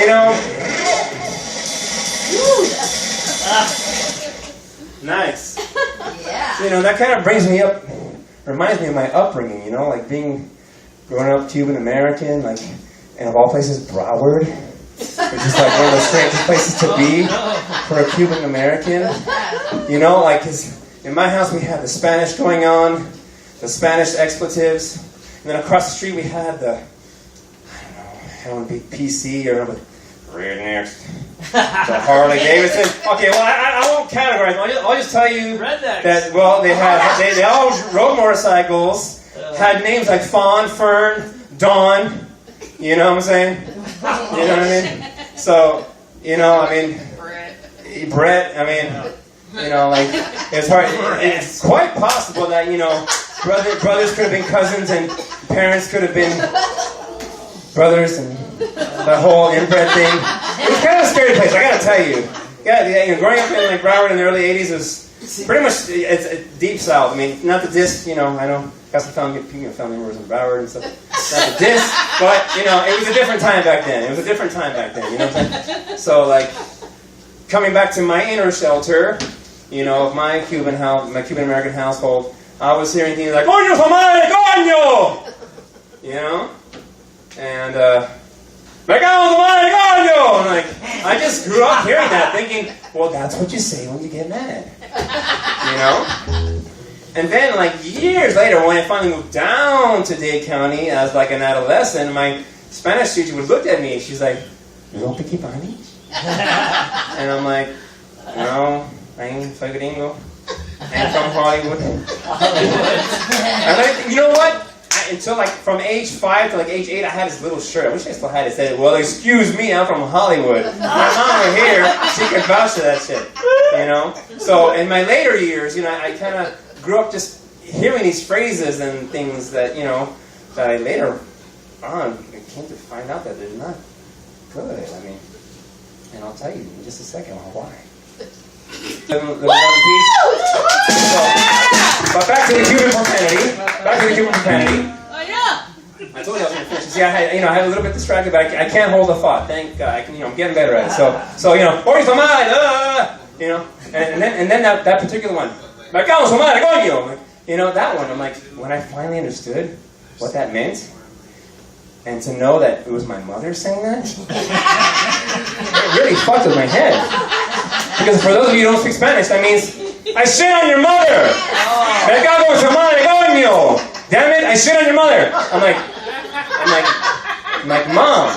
You know? Nice. Yeah. So, you know, that kind of reminds me of my upbringing, you know, like growing up Cuban American, like, and of all places, Broward, which is like one of the strangest places to be for a Cuban American. You know, like, 'cause in my house we had the Spanish going on, the Spanish expletives, and then across the street we had the, I don't want to be PC or whatever, rednecks, the Harley Davidson. Okay, well I won't categorize them. I'll just tell you that they all rode motorcycles, had names like Fawn, Fern, Dawn. You know what I'm saying? You know what I mean? So, you know, I mean, Brett. I mean, you know, like it's hard. It's quite possible that, you know, brothers could have been cousins and parents could have been brothers, and the whole inbred thing. It was kind of a scary place, I gotta tell you. Yeah, you know, growing up in like Broward in the early '80s was pretty much it's deep south. I mean, not the diss, you know. I know got some family members in Broward and stuff. Not the diss, but you know, it was a different time back then. You know what I'm saying? So like, coming back to my inner shelter, you know, of my Cuban American household, I was hearing things like "Coño su madre, coño," you know, and "Me cago en tu madre, coño," and like, I just grew up hearing that, thinking, well, that's what you say when you get mad, you know. And then, like, years later, when I finally moved down to Dade County as, like, an adolescent, my Spanish teacher would look at me, and she's like, "You don't speak Spanish?" And I'm like, "No, I'm soy gringo. I'm from Hollywood." And like, you know what? Until, like, from age 5 to, like, age 8, I had this little shirt. I wish I still had it. It said, "Well, excuse me, I'm from Hollywood." My mom were here. She could vouch for that shit, you know? So, in my later years, you know, I kind of grew up just hearing these phrases and things that, you know, that I later on came to find out that they're not good. I mean, and I'll tell you in just a second why. Live in peace. So, but back to the Cuban profanity. Oh yeah. I told you I was going to finish. See, I had a little bit distracted, but I can't hold the thought. Thank God. I can, you know, I'm getting better at it. So you know, "Oye, you know, and then that particular one. "Me cago en su madre, coño." You know, that one, I'm like, when I finally understood what that meant, and to know that it was my mother saying that, it really fucked with my head. Because for those of you who don't speak Spanish, that means, "I shit on your mother." "Me cago en su madre, coño." Damn it, I shit on your mother. I'm like, Mom,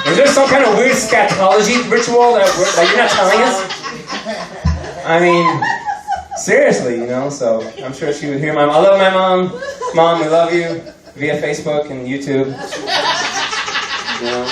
is there some kind of weird scatology ritual that you're not telling us? I mean, seriously, you know, so I'm sure she would hear I love my mom. Mom, we love you, via Facebook and YouTube. You know.